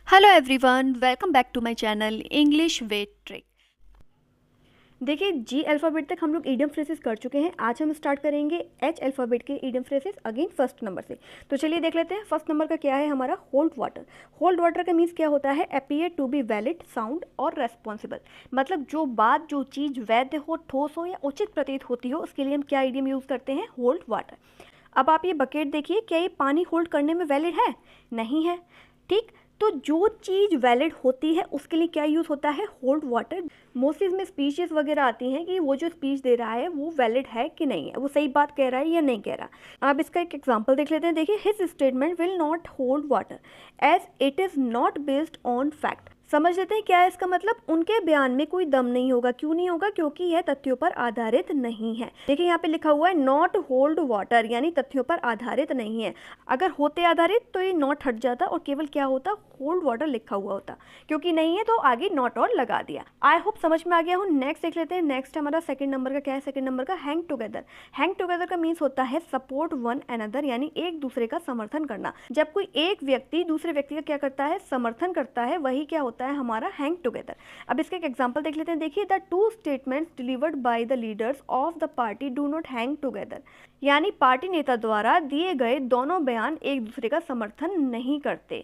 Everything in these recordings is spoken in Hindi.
Hello everyone, welcome back to my channel English with trick. देखिए, जी अल्फ़ाबेट तक हम लोग ईडियम फ्रेजेस कर चुके हैं। आज हम स्टार्ट करेंगे एच अल्फ़ाबेट के idiom phrases again first number से। तो चलिए देख लेते हैं। फर्स्ट नंबर का क्या है हमारा, होल्ड वाटर। होल्ड वाटर का मीन्स क्या होता है, appear to be valid, sound और रेस्पॉन्सिबल। मतलब जो बात, जो चीज़ वैध हो, ठोस हो या उचित प्रतीत होती हो, उसके लिए हम क्या ईडियम यूज़ करते हैं, होल्ड वाटर। अब आप ये बकेट देखिए, क्या ये पानी होल्ड करने में वैलिड है? नहीं है। ठीक, तो जो चीज़ वैलिड होती है उसके लिए क्या यूज़ होता है, होल्ड वाटर। मोस्टली इसमें स्पीचेस वगैरह आती हैं कि वो जो स्पीच दे रहा है वो वैलिड है कि नहीं है, वो सही बात कह रहा है या नहीं कह रहा। आप इसका एक एग्जांपल देख लेते हैं। देखिए, his statement will not hold water as it is not based on fact. समझ लेते हैं क्या है इसका मतलब, उनके बयान में कोई दम नहीं होगा। क्यों नहीं होगा? क्योंकि यह तथ्यों पर आधारित नहीं है। देखिए यहाँ पे लिखा हुआ है नॉट होल्ड वाटर, यानी तथ्यों पर आधारित नहीं है। अगर होते आधारित तो ये नॉट हट जाता और केवल क्या होता, होल्ड वाटर लिखा हुआ होता। क्योंकि नहीं है तो आगे नॉट और लगा दिया। आई होप समझ में आ गया हो। नेक्स्ट देख लेते हैं। नेक्स्ट हमारा सेकंड नंबर का क्या है, सेकंड नंबर का हैंग टुगेदर। हैंग टुगेदर का मीन्स होता है सपोर्ट वन अनदर, यानी एक दूसरे का समर्थन करना। जब कोई एक व्यक्ति दूसरे व्यक्ति का क्या करता है, समर्थन करता है, वही क्या होता है हमारा हैंग टुगेदर। अब इसका एक एग्जांपल देख लेते हैं। देखिए, the two statements delivered by the leaders of the party do not hang together, यानी पार्टी नेता द्वारा दिए गए दोनों बयान एक दूसरे का समर्थन नहीं करते।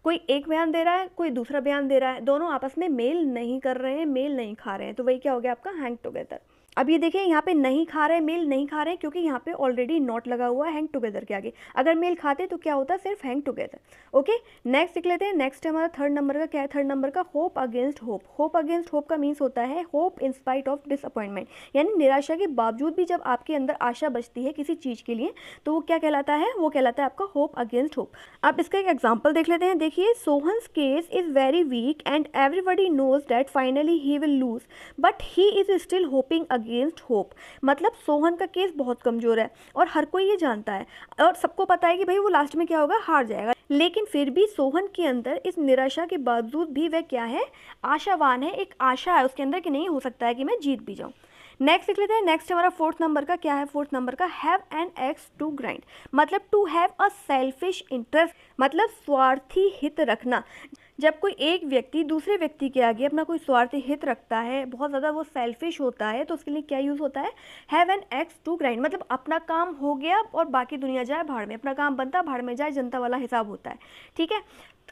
कोई एक बयान दे रहा है, कोई दूसरा बयान दे रहा है, दोनों आपस में मेल नहीं कर रहे हैं, मेल नहीं खा रहे हैं, तो वही क्या हो गया आपका, हैंग टुगेदर। अब ये देखिए, यहाँ पे नहीं खा रहे, मेल नहीं खा रहे हैं, क्योंकि यहाँ पे ऑलरेडी नॉट लगा हुआ है हैंग टुगेदर के आगे। अगर मेल खाते तो क्या होता, सिर्फ हैंग टुगेदर। ओके, नेक्स्ट देख लेते हैं। नेक्स्ट हमारा थर्ड नंबर का क्या है, थर्ड नंबर का hope against hope. Hope against hope का मीन्स होता है hope in spite of disappointment, यानी निराशा के बावजूद भी जब आपके अंदर आशा बचती है किसी चीज़ के लिए, तो वो क्या कहलाता है, वो कहलाता है आपका होप अगेंस्ट होप। अब इसका एक एग्जाम्पल देख लेते हैं। देखिए, Sohan's case is very weak and everybody knows that finally he will lose but he is still hoping against hope. मतलब सोहन का केस बहुत कमजोर है और हर कोई ये जानता है और सबको पता है कि भाई वो लास्ट में क्या होगा, हार जाएगा, लेकिन फिर भी सोहन के अंदर इस निराशा के बावजूद भी वह क्या है, आशावान है। एक आशा है उसके अंदर कि नहीं, हो सकता है कि मैं जीत भी जाऊं। नेक्स्ट देख लेते हैं। नेक्स्ट हमारा फोर्थ नंबर का क्या है, फोर्थ नंबर का have an axe to grind. मतलब to have a selfish interest, मतलब स्वार्थी हित रखना। जब कोई एक व्यक्ति दूसरे व्यक्ति के आगे अपना कोई स्वार्थी हित रखता है, बहुत ज़्यादा वो सेल्फिश होता है, तो उसके लिए क्या यूज़ होता है, have an axe to grind. मतलब अपना काम हो गया और बाकी दुनिया जाए भाड़ में, अपना काम बनता भाड़ में जाए, जनता वाला हिसाब होता है। ठीक है,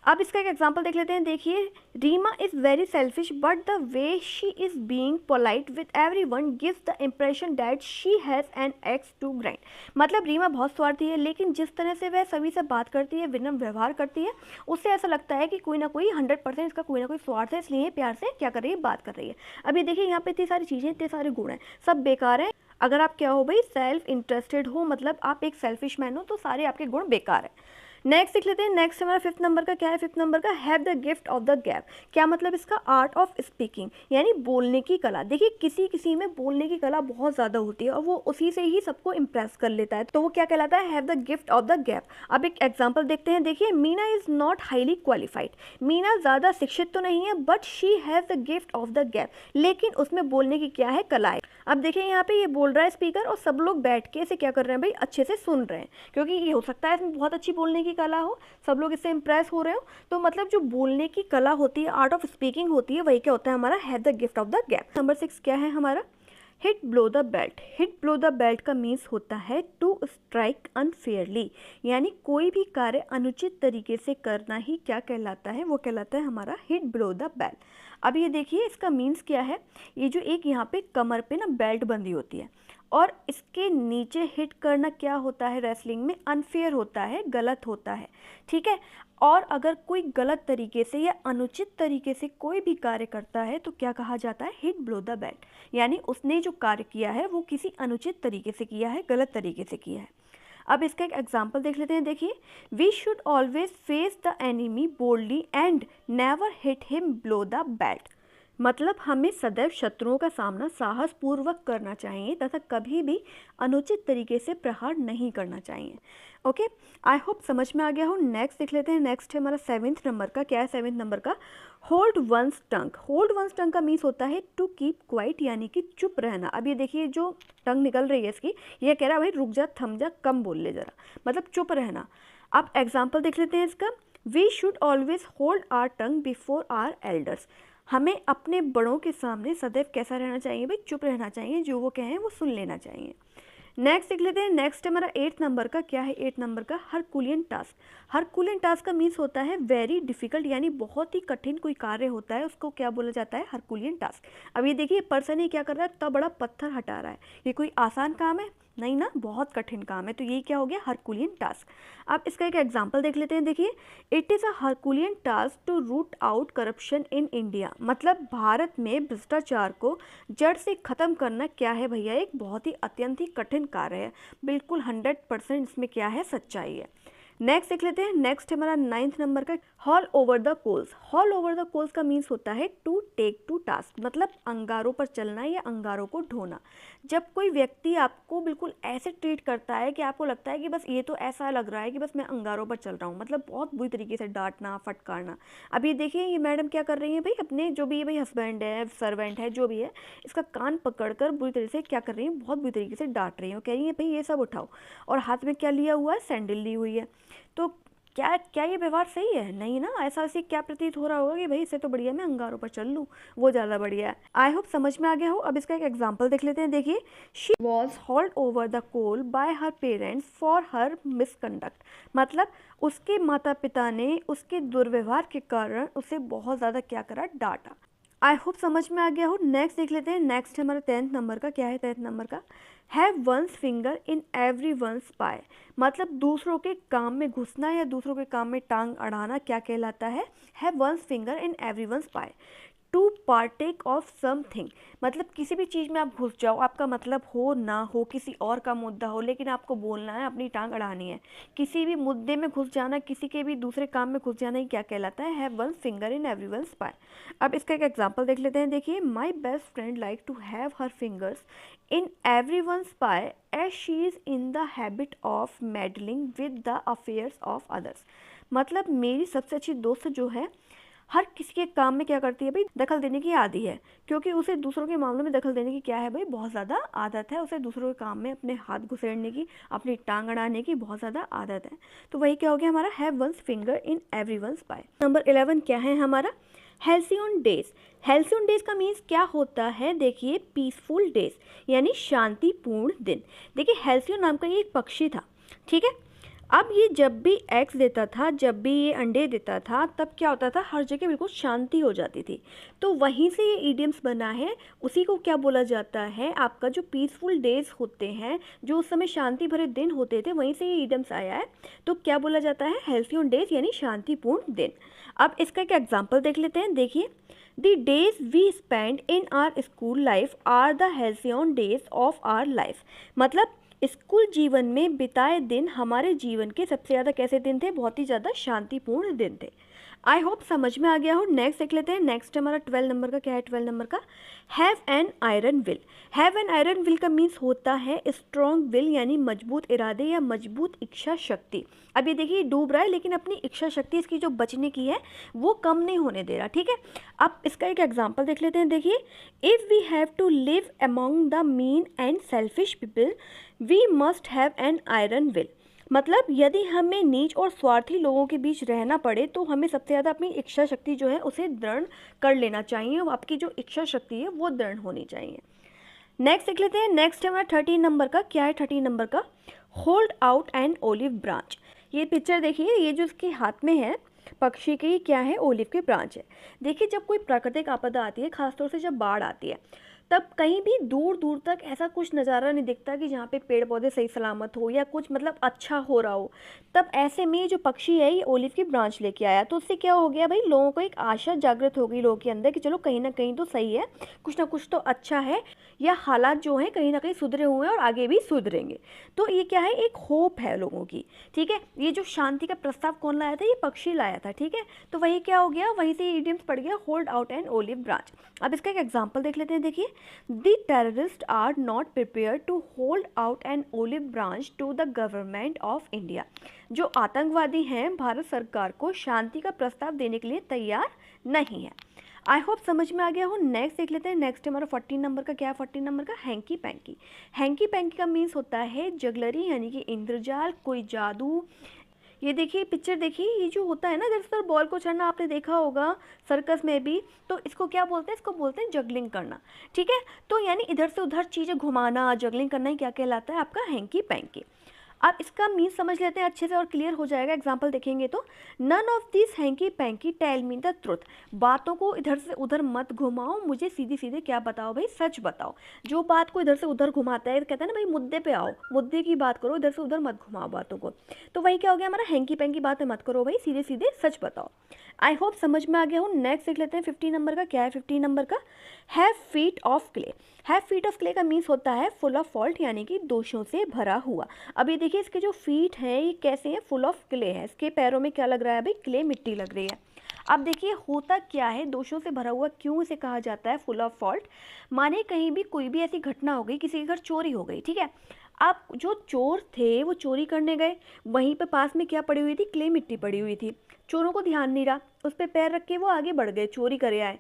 अब इसका एक एग्जांपल देख लेते हैं। देखिए, Reema is very selfish but the way she is being polite with everyone gives the impression that she has an axe to grind. मतलब रीमा बहुत स्वार्थी है, लेकिन जिस तरह से वह सभी से बात करती है, विनम्र व्यवहार करती है, उससे ऐसा लगता है कि कोई ना कोई 100% इसका कोई ना कोई स्वार्थ है, इसलिए प्यार से क्या कर रही है, बात कर रही है। अब ये देखिए, यहाँ पे इतनी सारी चीज़ें, इतने सारे गुण हैं, सब बेकार हैं। अगर आप क्या हो भाई, सेल्फ इंटरेस्टेड हो, मतलब आप एक सेल्फिश मैन हो, तो सारे आपके गुण बेकार है। नेक्स्ट देख लेते हैं। नेक्स्ट हमारा फिफ्थ नंबर का क्या है, फिफ्थ नंबर का have the gift of the gap. क्या मतलब इसका, आर्ट ऑफ स्पीकिंग, यानी बोलने की कला। देखिए, किसी किसी में बोलने की कला बहुत ज़्यादा होती है और वो उसी से ही सबको इम्प्रेस कर लेता है, तो वो क्या कहलाता है, have the gift of the gap. अब एक एग्जाम्पल देखते हैं। देखिए, Meena is not highly qualified. Meena ज़्यादा शिक्षित तो नहीं है, but she has the gift of the gap, लेकिन उसमें बोलने की क्या है, कला है। अब देखिए, यहाँ पे ये बोल रहा है स्पीकर और सब लोग बैठ के इसे क्या कर रहे हैं भाई, अच्छे से सुन रहे हैं, क्योंकि ये हो सकता है इसमें बहुत अच्छी बोलने की कला हो, सब लोग इससे इंप्रेस हो रहे हो। तो मतलब जो बोलने की कला होती है, आर्ट ऑफ स्पीकिंग होती है, वही क्या होता है हमारा, have the gift of the gap. Number 6 क्या है हमारा, hit blow the belt. Hit blow the belt का मीन्स होता है टू स्ट्राइक अनफेयरली, यानी कोई भी कार्य अनुचित तरीके से करना ही क्या कहलाता है, वो कहलाता है हमारा हिट ब्लो द बेल्ट। अब ये देखिए, इसका मीन्स क्या है, ये जो एक यहाँ पे कमर पे ना बेल्ट बंधी होती है और इसके नीचे हिट करना क्या होता है, रेसलिंग में अनफेयर होता है, गलत होता है। ठीक है, और अगर कोई गलत तरीके से या अनुचित तरीके से कोई भी कार्य करता है तो क्या कहा जाता है, हिट ब्लो द बेल्ट, यानी उसने जो कार्य किया है वो किसी अनुचित तरीके से किया है, गलत तरीके से किया है। अब इसका एक एग्जाम्पल देख लेते हैं। देखिए, we should always face the enemy boldly and never hit him below the belt. मतलब हमें सदैव शत्रुओं का सामना साहसपूर्वक करना चाहिए तथा कभी भी अनुचित तरीके से प्रहार नहीं करना चाहिए। ओके, आई होप समझ में आ गया हो। नेक्स्ट देख लेते हैं। नेक्स्ट है हमारा सेवेंथ नंबर का क्या है, सेवेंथ नंबर का होल्ड वंस टंग। होल्ड वंस टंग का मीन्स होता है टू कीप क्वाइट, यानी कि चुप रहना। अब ये देखिए, जो टंग निकल रही है इसकी, ये कह रहा है भाई रुक जा, थम जा, कम बोल ले जरा, मतलब चुप रहना। अब एग्जाम्पल देख लेते हैं इसका। We should always hold our tongue before our elders. हमें अपने बड़ों के सामने सदैव कैसा रहना चाहिए भाई, चुप रहना चाहिए, जो वो कहें वो सुन लेना चाहिए। नेक्स्ट देख लेते हैं। नेक्स्ट हमारा 8 नंबर का क्या है, 8 नंबर का हरकुलियन टास्क। हरकुलियन टास्क का मीन्स होता है वेरी डिफिकल्ट, यानी बहुत ही कठिन कोई कार्य होता है, उसको क्या बोला जाता है, हरकुलियन टास्क। अब ये देखिए पर्सन ही क्या कर रहा है, इतना बड़ा पत्थर हटा रहा है, ये कोई आसान काम है नहीं ना, बहुत कठिन काम है, तो ये क्या हो गया, हरकुलियन टास्क। अब इसका एक एग्जांपल देख लेते हैं। देखिए, it is a herculean task to root out corruption in India. मतलब भारत में भ्रष्टाचार को जड़ से ख़त्म करना क्या है भैया, एक बहुत ही अत्यंत ही कठिन कार्य है। बिल्कुल 100% इसमें क्या है, सच्चाई है। नेक्स्ट देख लेते हैं। नेक्स्ट हमारा 9th नंबर का haul over the coals. Haul over the coals का मीन्स होता है टू टेक टू टास्क, मतलब अंगारों पर चलना या अंगारों को ढोना। जब कोई व्यक्ति आपको बिल्कुल ऐसे ट्रीट करता है कि आपको लगता है कि बस ये तो ऐसा लग रहा है कि बस मैं अंगारों पर चल रहा हूँ, मतलब बहुत बुरी तरीके से डांटना फटकारना। अब ये देखिए ये मैडम क्या कर रही है भाई, अपने जो भी भाई हस्बैंड है, सर्वेंट है, जो भी है, इसका कान पकड़कर बुरी तरीके से क्या कर रही है, बहुत बुरी तरीके से डांट रही है। कह रही है भाई ये सब उठाओ, और हाथ में क्या लिया हुआ है, सैंडल ली हुई है। तो क्या क्या ये व्यवहार सही है, नहीं ना। ऐसा ऐसे क्या प्रतीत हो रहा होगा कि भाई इससे तो बढ़िया मैं अंगारों पर चल लूँ, वो ज़्यादा बढ़िया है। आई होप समझ में आ गया हो। अब इसका एक एग्जांपल देख लेते हैं। देखिए, she was hauled over the coal by her parents for her misconduct. मतलब उसके माता पिता ने उसके दुर्व्यवहार के कारण उसे बहुत ज़्यादा क्या करा, डांटा। आई होप समझ में आ गया हो। नेक्स्ट देख लेते हैं। नेक्स्ट हमारा 10th नंबर का क्या है, 10th नंबर का have one's finger in every one's pie. मतलब दूसरों के काम में घुसना या दूसरों के काम में टांग अड़ाना क्या कहलाता है, have one's finger in every one's pie. To partake of something, मतलब किसी भी चीज़ में आप घुस जाओ, आपका मतलब हो ना हो, किसी और का मुद्दा हो, लेकिन आपको बोलना है, अपनी टांग अड़ानी है। किसी भी मुद्दे में घुस जाना, किसी के भी दूसरे काम में घुस जाना, ही क्या कहलाता है, have one finger in every one spy. अब इसका एक एग्जाम्पल देख लेते हैं। देखिए, my best friend like to have her fingers in every one spy as she is in the habit of meddling with the affairs of others. मतलब मेरी सबसे अच्छी दोस्त जो है, हर किसी के काम में क्या करती है भाई, दखल देने की आदी है, क्योंकि उसे दूसरों के मामलों में दखल देने की क्या है भाई, बहुत ज़्यादा आदत है। उसे दूसरों के काम में अपने हाथ घुसेड़ने की, अपनी टांग अड़ाने की बहुत ज़्यादा आदत है। तो वही क्या हो गया हमारा, have one's finger in every one's pie. Number 11 क्या है हमारा, हेल्सियन डेज। हेल्सियन डेज का मीन्स क्या होता है, देखिए पीसफुल डेज, यानी शांतिपूर्ण दिन। देखिए, हेल्सियन नाम का ये एक पक्षी था, ठीक है। अब ये जब भी एग्स देता था, जब भी ये अंडे देता था, तब क्या होता था, हर जगह बिल्कुल शांति हो जाती थी। तो वहीं से ये ईडियम्स बना है। उसी को क्या बोला जाता है, आपका जो पीसफुल डेज होते हैं, जो उस समय शांति भरे दिन होते थे, वहीं से ये ईडियम्स आया है। तो क्या बोला जाता है, हेल्सियन डेज, यानी शांतिपूर्ण दिन। अब इसका एक एग्जाम्पल देख लेते हैं। देखिए, the days we spend in our school life are the halcyon days of our life. मतलब स्कूल जीवन में बिताए दिन हमारे जीवन के सबसे ज़्यादा कैसे दिन थे, बहुत ही ज़्यादा शांतिपूर्ण दिन थे। आई होप समझ में आ गया हो। नेक्स्ट देख लेते हैं। नेक्स्ट हमारा 12 नंबर का क्या है, 12 नंबर का have an iron will. Have an iron will का मीन्स होता है स्ट्रॉन्ग विल, यानी मजबूत इरादे या मजबूत इच्छा शक्ति। अब ये देखिए डूब रहा है, लेकिन अपनी इच्छा शक्ति इसकी जो बचने की है वो कम नहीं होने दे रहा, ठीक है। अब इसका एक एग्जाम्पल देख लेते हैं। देखिए, if we have to live among the mean and selfish people we must have an iron will. मतलब यदि हमें नीच और स्वार्थी लोगों के बीच रहना पड़े तो हमें सबसे ज़्यादा अपनी इच्छा शक्ति जो है उसे दृढ़ कर लेना चाहिए। आपकी जो इच्छा शक्ति है वो दृढ़ होनी चाहिए। नेक्स्ट देख लेते हैं। नेक्स्ट हमारा 13 नंबर का क्या है, 13 नंबर का hold out an olive branch. ये पिक्चर देखिए, ये जो इसके हाथ में है पक्षी की, क्या है, ओलिव के ब्रांच है। देखिए, जब कोई प्राकृतिक आपदा आती है, खासतौर से जब बाढ़ आती है, तब कहीं भी दूर दूर तक ऐसा कुछ नज़ारा नहीं दिखता कि जहाँ पे पेड़ पौधे सही सलामत हो या कुछ मतलब अच्छा हो रहा हो। तब ऐसे में जो पक्षी है ये ओलिव की ब्रांच लेके आया, तो उससे क्या हो गया भाई, लोगों को एक आशा जागृत हो गई लोगों के अंदर कि चलो कहीं ना कहीं तो सही है, कुछ ना कुछ तो अच्छा है, या हालात जो हैं कहीं ना कहीं सुधरे हुए हैं और आगे भी सुधरेंगे। तो ये क्या है, एक होप है लोगों की, ठीक है। ये जो शांति का प्रस्ताव कौन लाया था, ये पक्षी लाया था, ठीक है। तो वही क्या हो गया, वहीं से इडियम्स पड़ गया hold out an olive branch. अब इसका एक एग्जाम्पल देख लेते हैं। देखिए, The terrorists are not prepared to hold out an olive branch to the government of India. जो आतंकवादी हैं भारत सरकार को शांति का प्रस्ताव देने के लिए तैयार नहीं है। आई होप समझ में आ गया हो। नेक्स्ट देख लेते हैं। नेक्स्ट हमारा 14 नंबर का क्या है, 14 नंबर का हैंकी पैंकी। हैंकी पैंकी का मीन्स होता है जगलरी, यानी कि इंद्रजाल, कोई जादू ये देखिए पिक्चर देखिए, ये जो होता है ना इधर से बॉल को उछालना, आपने देखा होगा सर्कस में भी, तो इसको क्या बोलते हैं, इसको बोलते हैं जगलिंग करना। ठीक है, तो यानी इधर से उधर चीज़ें घुमाना, जगलिंग करना ही क्या कहलाता है आपका हैंकी पैंकी। अब इसका मीन समझ लेते हैं अच्छे से और क्लियर हो जाएगा, एग्जाम्पल देखेंगे तो none of this hanky panky tell me the truth, बातों को इधर से उधर मत घुमाओ, मुझे सीधी सीधे क्या बताओ भाई, सच बताओ। जो बात को इधर से उधर घुमाता है, कहता है ना भाई मुद्दे पे आओ, मुद्दे की बात करो, इधर से उधर मत घुमाओ बातों को। तो वही क्या हो गया हमारा, हैंकी पैंकी बातें मत करो भाई, सीधे सीधे सच बताओ। आई होप समझ में आ गया हूँ। नेक्स्ट देख लेते हैं 15 नंबर का, क्या है 15 नंबर का, have feet of clay. Have feet of clay का मीन्स होता है फुल ऑफ फॉल्ट, यानी कि दोषों से भरा हुआ। अब ये देखिए इसके जो फीट हैं ये कैसे हैं, फुल ऑफ क्ले है, इसके पैरों में क्या लग रहा है भाई, क्ले, मिट्टी लग रही है। अब देखिए होता क्या है, दोषों से भरा हुआ क्यों इसे कहा जाता है फुल ऑफ फॉल्ट, माने कहीं भी कोई भी ऐसी घटना हो गई, किसी के घर चोरी हो गई, ठीक है, अब जो चोर थे वो चोरी करने गए, वहीं पे पास में क्या पड़ी हुई थी, क्ले, मिट्टी पड़ी हुई थी, चोरों को ध्यान नहीं रहा, उस पर पैर रख के वो आगे बढ़ गए, चोरी करे आए।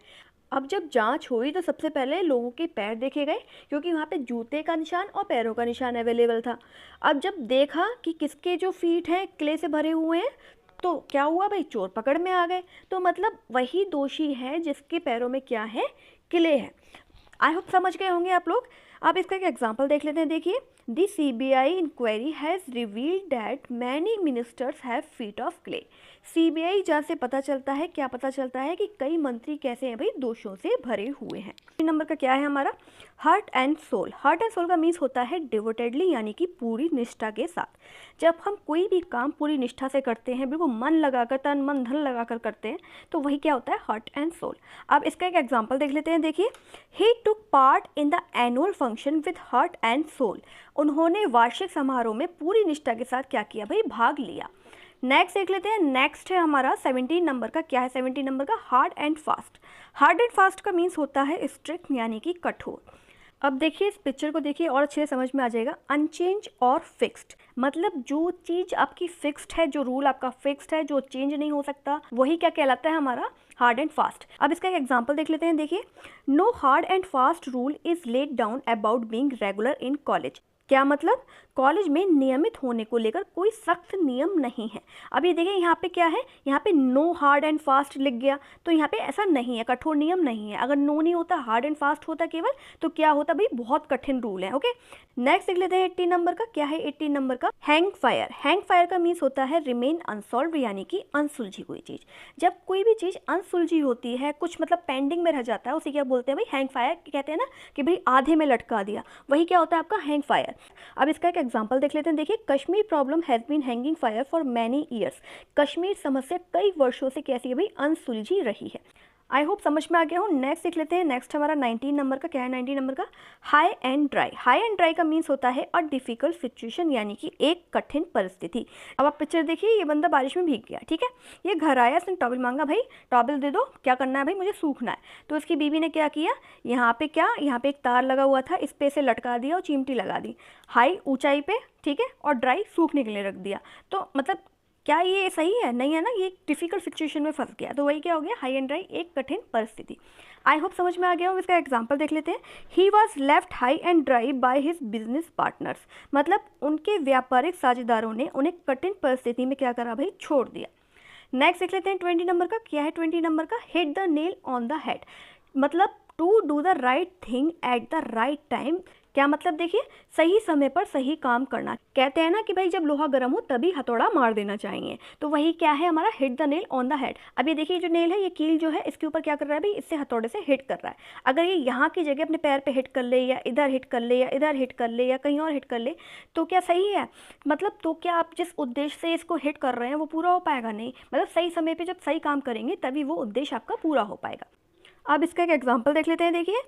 अब जब जांच हुई तो सबसे पहले लोगों के पैर देखे गए, क्योंकि वहाँ पे जूते का निशान और पैरों का निशान अवेलेबल था। अब जब देखा कि किसके जो फीट हैं क्ले से भरे हुए हैं, तो क्या हुआ भाई, चोर पकड़ में आ गए। तो मतलब वही दोषी है जिसके पैरों में क्या है, क्ले है। आई होप समझ गए होंगे आप लोग। अब इसका एक एग्जाम्पल देख लेते हैं, देखिए the CBI inquiry has revealed that many ministers have feet of clay. CBI जांच से पता चलता है, क्या पता चलता है कि कई मंत्री कैसे हैं भाई, दोषों से भरे हुए हैं। नंबर का क्या है हमारा, heart and soul. Heart and soul का मीन्स होता है डिवोटेडली, यानी कि पूरी निष्ठा के साथ। जब हम कोई भी काम पूरी निष्ठा से करते हैं, बिल्कुल मन लगाकर, तन मन धन लगाकर करते हैं, तो वही क्या होता है, हार्ट एंड सोल। अब इसका एक एग्जाम्पल देख लेते हैं, देखिए he took part in the annual function with heart and soul. उन्होंने वार्षिक समारोह में पूरी निष्ठा के साथ क्या किया भाई, भाग लिया। नेक्स्ट देख लेते हैं, नेक्स्ट है हमारा 17 नंबर का, क्या है 17 नंबर का, hard and fast. Hard and fast का मीन्स होता है स्ट्रिक्ट, यानी कि कठोर। अब देखिए इस पिक्चर को देखिए और अच्छे से समझ में आ जाएगा। अनचेंज और फिक्स्ड, मतलब जो चीज़ आपकी फिक्स्ड है, जो रूल आपका फिक्स्ड है, जो चेंज नहीं हो सकता, वही क्या कहलाता है हमारा, हार्ड एंड फास्ट। अब इसका एक एग्जांपल देख लेते हैं, देखिए no hard and fast rule is laid down about being regular in college. क्या मतलब, कॉलेज में नियमित होने को लेकर कोई सख्त नियम नहीं है। अब ये देखिए यहाँ पे क्या है, यहाँ पे नो हार्ड एंड फास्ट लिख गया, तो यहाँ पे ऐसा नहीं है, कठोर नियम नहीं है। अगर नो नहीं होता, हार्ड एंड फास्ट होता केवल, तो क्या होता भाई, बहुत कठिन रूल है। ओके, नेक्स्ट देख लेते हैं 18 नंबर का, क्या है 18 नंबर का, हैंग फायर। हैंग फायर का मीन्स होता है रिमेन अनसॉल्व, यानी कि अनसुलझी हुई चीज़। जब कोई भी चीज़ अनसुलझी होती है, कुछ मतलब पेंडिंग में रह जाता है, उसे क्या बोलते हैं भाई, हैंग फायर कहते हैं ना, कि भाई आधे में लटका दिया, वही क्या होता है आपका हैंग फायर। अब इसका एक एग्जांपल देख लेते हैं, देखिए Kashmir problem has been hanging fire for many years. Kashmir समस्या कई वर्षों से कैसी है भाई, अनसुलझी रही है। आई होप समझ में आ गया हूँ। नेक्स्ट देख लेते हैं, नेक्स्ट हमारा 19 नंबर का, क्या है 19 नंबर का, high and dry. High and dry का मीन्स होता है अ डिफिकल्ट सिचुएशन, यानी कि एक कठिन परिस्थिति। अब आप पिक्चर देखिए, ये बंदा बारिश में भीग गया, ठीक है, ये घर आया, इसने टॉवल मांगा, भाई टॉवल दे दो, क्या करना है भाई, मुझे सूखना है। तो उसकी बीवी ने क्या किया, यहाँ पे क्या, यहाँ पे एक तार लगा हुआ था, इस पे से लटका दिया और चिमटी लगा दी, हाई ऊंचाई पे, ठीक है, और ड्राई सूखने के लिए रख दिया। तो मतलब क्या ये सही है, नहीं है ना, ये एक डिफिकल्ट सिचुएशन में फंस गया, तो वही क्या हो गया, हाई एंड ड्राई, एक कठिन परिस्थिति। आई होप समझ में आ गया हो। इसका एग्जांपल देख लेते हैं, he was left high and dry by his business partners. मतलब उनके व्यापारिक साझेदारों ने उन्हें कठिन परिस्थिति में क्या करा भाई, छोड़ दिया। नेक्स्ट देख लेते हैं 20 नंबर का, क्या है 20 नंबर का, hit the nail on the head. मतलब to do the right thing at the right time. क्या मतलब, देखिए सही समय पर सही काम करना। कहते हैं ना कि भाई जब लोहा गर्म हो तभी हथौड़ा मार देना चाहिए, तो वही क्या है हमारा, hit the nail on the head. अब ये देखिए जो नेल है, ये कील जो है, इसके ऊपर क्या कर रहा है भाई, इससे हथौड़े से हिट कर रहा है। अगर ये यहाँ की जगह अपने पैर पे हिट कर ले, या इधर हिट कर ले, या इधर हिट कर ले, या कहीं और हिट कर ले, तो क्या सही है, मतलब तो क्या आप जिस उद्देश्य से इसको हिट कर रहे हैं वो पूरा हो पाएगा, नहीं। मतलब सही समय पर जब सही काम करेंगे तभी वो उद्देश्य आपका पूरा हो पाएगा। अब इसका एक एग्जाम्पल देख लेते हैं, देखिए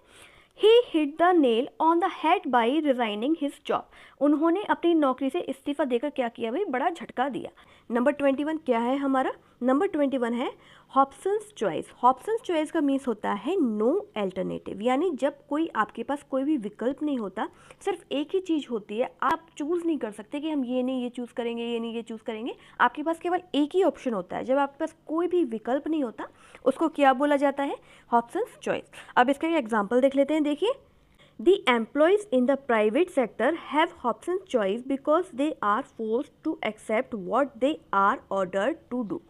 he hit the nail on the head by resigning his job. उन्होंने अपनी नौकरी से इस्तीफा देकर क्या किया भाई, बड़ा झटका दिया। नंबर 21 क्या है हमारा, नंबर 21 है हॉब्सन्स चॉइस। हॉब्सन्स चॉइस का मीन्स होता है नो अल्टरनेटिव, यानी जब कोई आपके पास कोई भी विकल्प नहीं होता, सिर्फ एक ही चीज़ होती है, आप चूज़ नहीं कर सकते कि हम ये नहीं ये चूज़ करेंगे, ये नहीं ये चूज़ करेंगे। आपके पास केवल एक ही ऑप्शन होता है, जब आपके पास कोई भी विकल्प नहीं होता, उसको क्या बोला जाता है, हॉब्सन्स चॉइस। अब इसका एक एग्जाम्पल देख लेते हैं, देखिए The employees in the private sector have option choice because they are forced to accept what they are ordered to do.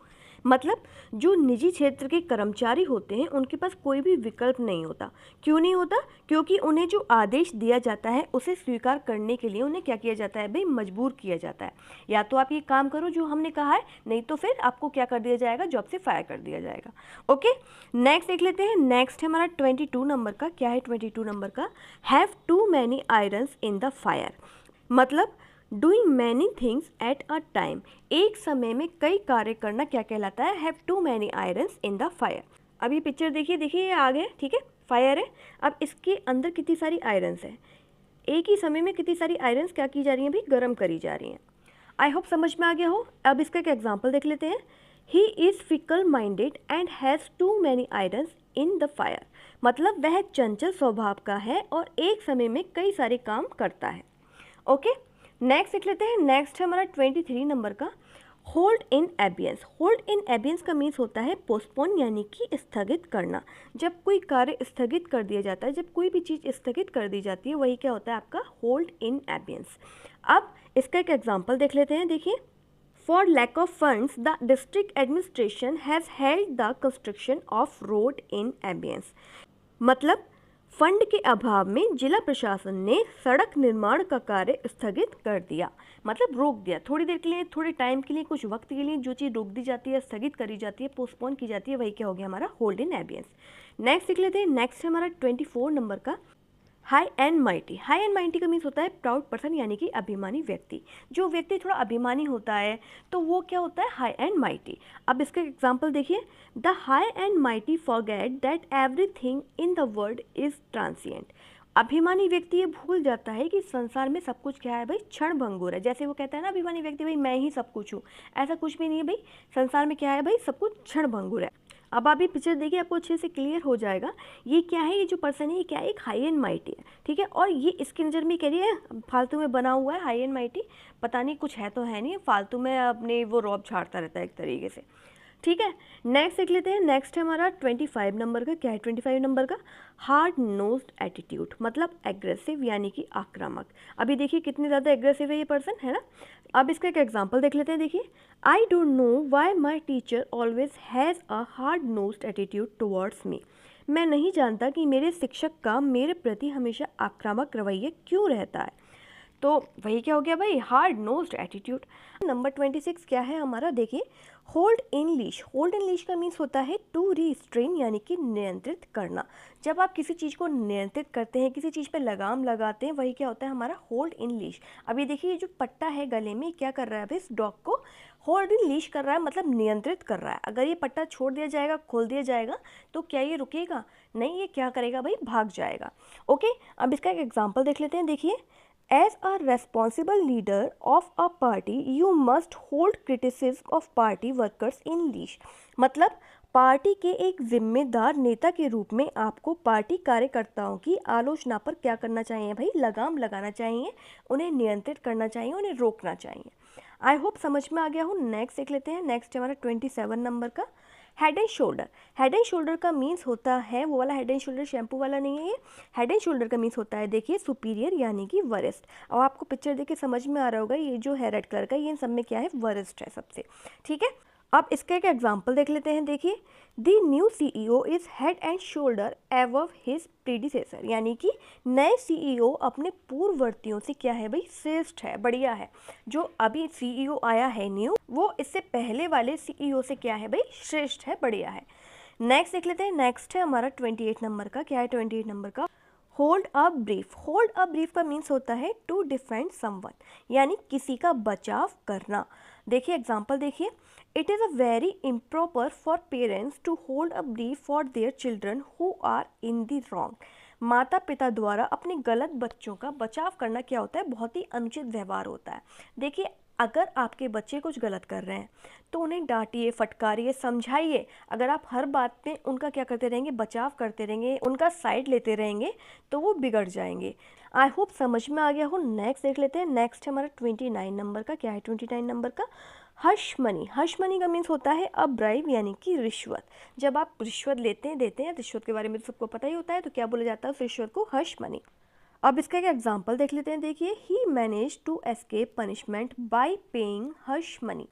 मतलब जो निजी क्षेत्र के कर्मचारी होते हैं उनके पास कोई भी विकल्प नहीं होता। क्यों नहीं होता? क्योंकि उन्हें जो आदेश दिया जाता है उसे स्वीकार करने के लिए उन्हें क्या किया जाता है भाई, मजबूर किया जाता है। या तो आप ये काम करो जो हमने कहा है, नहीं तो फिर आपको क्या कर दिया जाएगा, जॉब से फायर कर दिया जाएगा। ओके, नेक्स्ट देख लेते हैं। नेक्स्ट है हमारा 22 नंबर का। क्या है 22 नंबर का? Have too many irons in the fire. मतलब doing many things at a time, एक समय में कई कार्य करना क्या कहलाता है? Have too many irons in the fire. अब ये पिक्चर देखिए, देखिए ये आगे है, ठीक है, फायर है। अब इसके अंदर कितनी सारी आयरन्स है, एक ही समय में कितनी सारी आयरन्स क्या की जा रही हैं भाई, गर्म करी जा रही हैं। आई होप समझ में आ गया हो। अब इसका एक एग्जाम्पल देख लेते हैं। He is fickle minded and has too many irons in the fire. मतलब वह चंचल स्वभाव का है और एक समय में कई सारे काम करता है। ओके, नेक्स्ट देख लेते हैं। नेक्स्ट है हमारा 23 नंबर का। Hold in एबियंस। होल्ड इन एबियंस का मीन्स होता है पोस्टपोन, यानी कि स्थगित करना। जब कोई कार्य स्थगित कर दिया जाता है, जब कोई भी चीज़ स्थगित कर दी जाती है, वही क्या होता है आपका होल्ड इन एबियंस। अब इसका एक एग्जाम्पल देख लेते हैं। देखिए, for lack of funds the district administration has held the construction of road in abeyance. मतलब फंड के अभाव में जिला प्रशासन ने सड़क निर्माण का कार्य स्थगित कर दिया। मतलब रोक दिया, थोड़ी देर के लिए, थोड़े टाइम के लिए, कुछ वक्त के लिए जो चीज़ रोक दी जाती है, स्थगित करी जाती है, पोस्टपोन की जाती है, वही क्या हो गया हमारा होल्ड इन एबियंस। नेक्स्ट देख लेते हैं। नेक्स्ट है हमारा 24 नंबर का। High and mighty. High and mighty का मीन्स होता है प्राउड पर्सन, यानी कि अभिमानी व्यक्ति। जो व्यक्ति थोड़ा अभिमानी होता है तो वो क्या होता है, हाई एंड माइटी। अब इसका एग्जाम्पल देखिए। The high and mighty forget that everything in the world is transient. अभिमानी व्यक्ति ये भूल जाता है कि संसार में सब कुछ क्या है भाई, क्षण भंगुर है। जैसे वो कहता है ना अभिमानी व्यक्ति, भाई मैं ही सब कुछ हूँ, ऐसा कुछ भी नहीं है भाई। संसार में क्या है भाई, सब कुछ क्षण भंगुर है। अब आप ये पिक्चर देखिए, आपको अच्छे से क्लियर हो जाएगा ये क्या है। ये जो पर्सन है ये क्या है, एक हाई एंड माइटी है, ठीक है। और ये इसकी नज़र में कह रही है फालतू में बना हुआ है हाई एंड माइटी, पता नहीं कुछ है तो है नहीं, फालतू में अपने वो रौब झाड़ता रहता है एक तरीके से, ठीक है। नेक्स्ट देख लेते हैं। नेक्स्ट है हमारा 25 नंबर का। क्या है 25 नंबर का? Hard nosed attitude. मतलब एग्रेसिव, यानी कि आक्रामक। अभी देखिए कितनी ज़्यादा एग्रेसिव है ये पर्सन, है ना। अब इसका एक एग्जांपल देख लेते हैं। देखिए, I don't know why my teacher always has a hard nosed attitude towards me. मैं नहीं जानता कि मेरे शिक्षक का मेरे प्रति हमेशा आक्रामक रवैया क्यों रहता है। तो वही क्या हो गया भाई, हार्ड नोज्ड एटीट्यूड। नंबर 26 क्या है हमारा? देखिए, hold in leash. Hold in leash का मीन्स होता है टू रिस्ट्रेन, यानी कि नियंत्रित करना। जब आप किसी चीज़ को नियंत्रित करते हैं, किसी चीज़ पे लगाम लगाते हैं, वही क्या होता है हमारा होल्ड इन लीश। अभी देखिए ये जो पट्टा है गले में, क्या कर रहा है भाई, इस डॉग को होल्ड इन लीश कर रहा है, मतलब नियंत्रित कर रहा है। अगर ये पट्टा छोड़ दिया जाएगा, खोल दिया जाएगा, तो क्या ये रुकेगा? नहीं, ये क्या करेगा भाई, भाग जाएगा। ओके, अब इसका एक एग्जाम्पल देख लेते हैं। देखिए, As a responsible leader of a party, you must hold criticism of party workers in leash. मतलब पार्टी के एक जिम्मेदार नेता के रूप में आपको पार्टी कार्यकर्ताओं की आलोचना पर क्या करना चाहिए भाई, लगाम लगाना चाहिए, उन्हें नियंत्रित करना चाहिए, उन्हें रोकना चाहिए। आई होप समझ में आ गया हो। नेक्स्ट देख लेते हैं। नेक्स्ट हमारा 27 नंबर का। Head and shoulder. Head and shoulder का मीन्स होता है, वो वाला हेड एंड शोल्डर शैम्पू वाला नहीं है ये। हेड एंड शोल्डर का मीन्स होता है, देखिए, सुपीरियर, यानी कि वरिष्ठ। और आपको पिक्चर देख के समझ में आ रहा होगा ये जो है रेड कलर का, ये इन सब में क्या है, वरिष्ठ है सबसे, ठीक है। अब इसका एक एग्जाम्पल देख लेते हैं। देखिए, the new CEO is head and shoulder above his predecessor. यानी कि नए CEO अपने पूर्ववर्तियों से क्या है भाई, श्रेष्ठ है, बढ़िया है। जो अभी CEO आया है न्यू, वो इससे पहले वाले CEO से क्या है भाई, श्रेष्ठ है, बढ़िया है। नेक्स्ट देख लेते हैं। नेक्स्ट है हमारा 28 नंबर का। क्या है 28 नंबर का? Hold a brief. Hold a brief का मीन्स होता है टू डिफेंड समवन, यानी किसी का बचाव करना। देखिए एग्जाम्पल देखिए, it is a very improper for parents to hold a brief for their children who are in the wrong. माता पिता द्वारा अपने गलत बच्चों का बचाव करना क्या होता है, बहुत ही अनुचित व्यवहार होता है। देखिए, अगर आपके बच्चे कुछ गलत कर रहे हैं तो उन्हें डांटिए, फटकारिए, समझाइए। अगर आप हर बात पे उनका क्या करते रहेंगे, बचाव करते रहेंगे, उनका साइड लेते रहेंगे, तो वो बिगड़ जाएंगे। आई होप समझ में आ गया हो। नेक्स्ट देख लेते हैं। नेक्स्ट हमारा 29 नंबर का। क्या है 29 नंबर का? Hush money. हश मनी का मीन्स होता है अ ब्राइब, यानी कि रिश्वत। जब आप रिश्वत देते हैं, रिश्वत के बारे में तो सबको पता ही होता है, तो क्या बोला जाता है उस रिश्वत को, हश मनी। अब इसका एक एग्जाम्पल देख लेते हैं। देखिए, he manage to escape punishment by paying hush money.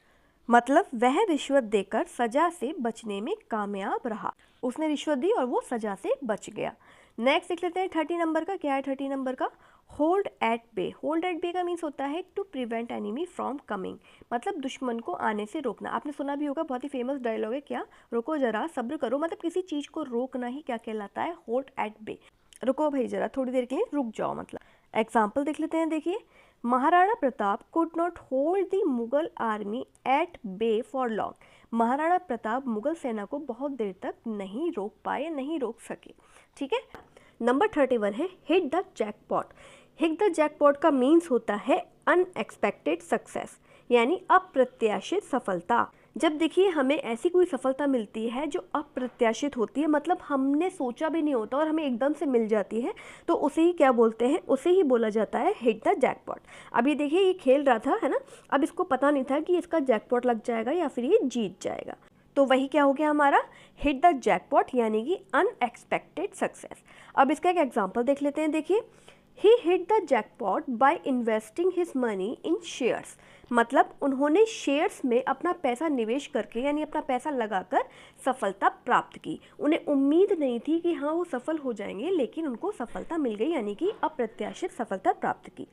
मतलब वह रिश्वत देकर सजा से बचने में कामयाब रहा। उसने रिश्वत दी और वो सजा से बच गया। नेक्स्ट देख लेते हैं 30 नंबर का। क्या है 30 नंबर का? Hold at bay. Hold at bay का मीन्स होता है to prevent enemy from coming, मतलब दुश्मन को आने से रोकना। आपने सुना भी होगा, बहुत ही फेमस डायलॉग है, क्या? रुको जरा, सब्र करो। मतलब किसी चीज़ को रोकना ही क्या कहलाता है? Hold at bay. रुको भाई जरा, थोड़ी देर के लिए रुक जाओ मतलब। एग्जाम्पल देख लेते हैं। देखिए, Maharana Pratap could not hold the Mughal army at bay for long. Maharana Pratap Mughal सेना को बहुत देर तक नहीं रोक पाए, नहीं रोक सके। ठीक है। नंबर 31 है hit the jackpot. Hit the jackpot का मीन्स होता है अनएक्सपेक्टेड सक्सेस, यानी अप्रत्याशित सफलता। जब देखिए हमें ऐसी कोई सफलता मिलती है जो अप्रत्याशित होती है, मतलब हमने सोचा भी नहीं होता और हमें एकदम से मिल जाती है, तो उसे ही क्या बोलते हैं? उसे ही बोला जाता है हिट द जैकपॉट। अब ये देखिए, ये खेल रहा था, है ना? अब इसको पता नहीं था कि इसका जैकपॉट लग जाएगा या फिर ये जीत जाएगा, तो वही क्या हो गया हमारा? हिट द जैकपॉट, यानी कि अनएक्सपेक्टेड सक्सेस। अब इसका एक एग्जाम्पल देख लेते हैं। देखिए, he hit the jackpot by investing his money in shares. मतलब उन्होंने शेयर्स में अपना पैसा निवेश करके, यानी अपना पैसा लगाकर सफलता प्राप्त की। उन्हें उम्मीद नहीं थी कि हाँ वो सफल हो जाएंगे, लेकिन उनको सफलता मिल गई, यानी कि अप्रत्याशित सफलता प्राप्त की।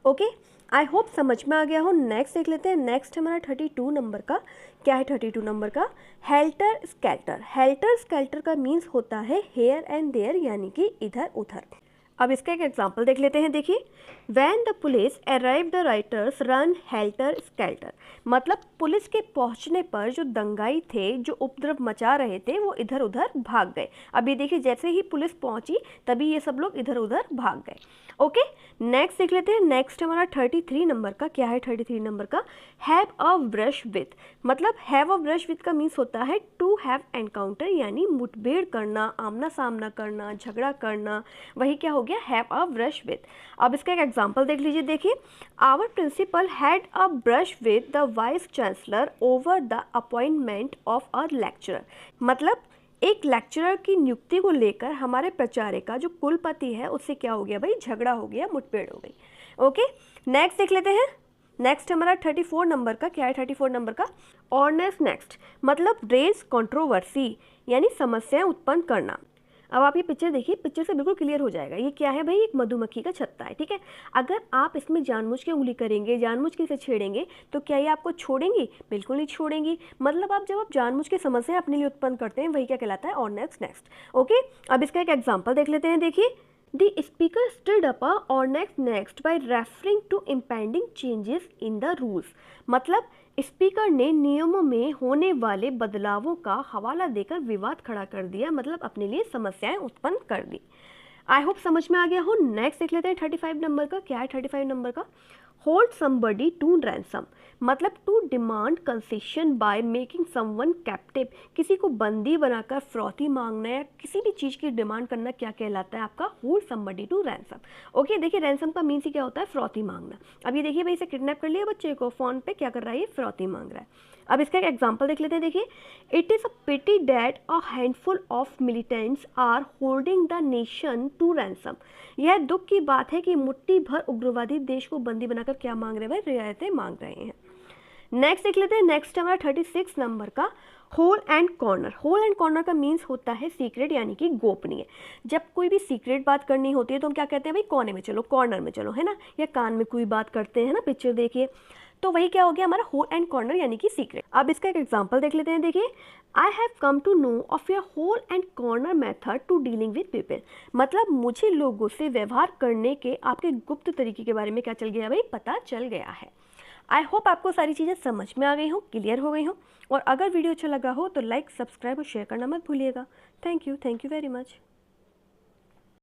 ओके, आई होप समझ में आ गया हो। नेक्स्ट देख लेते हैं। नेक्स्ट हमारा 32 नंबर का। क्या है 32 नंबर का? Helter skeletal. हेल्टर स्केल्टर का मीन्स होता है हेयर एंड देयर, यानी कि इधर उधर। अब इसका एक एग्जाम्पल देख लेते हैं। देखिए, when the police arrive the writers run helter skeletal. मतलब पुलिस के पहुंचने पर जो दंगाई थे, जो उपद्रव मचा रहे थे, वो इधर उधर भाग गए। अब ये देखिए, जैसे ही पुलिस पहुंची तभी ये सब लोग इधर उधर भाग गए। ओके, नेक्स्ट देख लेते हैं। नेक्स्ट हमारा 33 नंबर का। क्या है 33 नंबर का? Have a brush with. मतलब हैव अ ब्रश विथ का मीन्स होता है टू हैव एनकाउंटर, यानी मुठभेड़ करना, आमना सामना करना, झगड़ा करना, वही क्या हो गया? Have a brush with. अब इसका एक एग्जाम्पल देख लीजिए। देखिए, our principal had a brush with the vice chancellor over the appointment of a lecturer. मतलब एक लेक्चरर की नियुक्ति को लेकर हमारे प्राचार्य का जो कुलपति है उससे क्या हो गया भाई? झगड़ा हो गया, मुठभेड़ हो गई। ओके, नेक्स्ट देख लेते हैं। नेक्स्ट हमारा 34 नंबर का। क्या है 34 नंबर का? ऑर्नेस नेक्स्ट। मतलब रेज कंट्रोवर्सी, यानी समस्याएं उत्पन्न करना। अब आप ये पिक्चर देखिए, पिक्चर से बिल्कुल क्लियर हो जाएगा ये क्या है भाई? एक मधुमक्खी का छत्ता है। ठीक है, अगर आप इसमें जानबूझ के उंगली करेंगे, जानबूझ के इसे छेड़ेंगे, तो क्या ये आपको छोड़ेंगी? बिल्कुल नहीं छोड़ेंगी। मतलब आप जब आप जानबूझ के समस्या अपने लिए उत्पन्न करते हैं, वही क्या कहलाता है? ऑर्नेक्स नेक्स्ट। ओके, अब इसका एक एग्जाम्पल देख लेते हैं। देखिए, The speaker stood up or next by referring to impending changes in the rules. मतलब स्पीकर ने नियमों में होने वाले बदलावों का हवाला देकर विवाद खड़ा कर दिया, मतलब अपने लिए समस्याएं उत्पन्न कर दी। आई होप समझ में आ गया हो। नेक्स्ट देख लेते हैं 35 नंबर का। क्या है 35 नंबर का? Hold somebody to ransom. मतलब to demand concession by making someone captive. किसी को बंदी बनाकर फ्रॉती मांगना या किसी भी चीज़ की डिमांड करना क्या कहलाता है आपका? Hold somebody to ransom. Okay, देखिए रैंसम का मीन्स ही क्या होता है? फ्रॉती मांगना। अब ये देखिए भाई, इसे किडनैप कर लिया बच्चे को, फोन पे क्या कर रहा है? ये फ्रॉती मांग रहा है। अब इसका एक एग्जाम्पल देख लेते हैं। देखिए, it is a pity that a handful of militants are holding the nation to ransom. यह दुख की बात है कि मुट्ठी भर उग्रवादी देश को बंदी बनाकर क्या मांग रहे हैं भाई? रियायतें मांग रहे हैं। नेक्स्ट देख लेते हैं। नेक्स्ट हमारा 36 नंबर का hole and corner. Hole and corner का मीन्स होता है सीक्रेट, यानी कि गोपनीय। जब कोई भी सीक्रेट बात करनी होती है तो हम क्या कहते हैं भाई? कोने में चलो, कॉर्नर में चलो, है ना? या कान में कोई बात करते हैं ना, पिक्चर देखिए, तो वही क्या हो गया हमारा? होल एंड कॉर्नर, यानी कि सीक्रेट। अब इसका एक एग्जांपल देख लेते हैं। देखिए, I have come to know of your hole and corner method to dealing with people. मतलब मुझे लोगों से व्यवहार करने के आपके गुप्त तरीके के बारे में क्या चल गया भाई? पता चल गया है। आई होप आपको सारी चीज़ें समझ में आ गई हो, क्लियर हो गई हो। और अगर वीडियो अच्छा लगा हो तो लाइक, सब्सक्राइब और शेयर करना मत भूलिएगा। Thank you very much.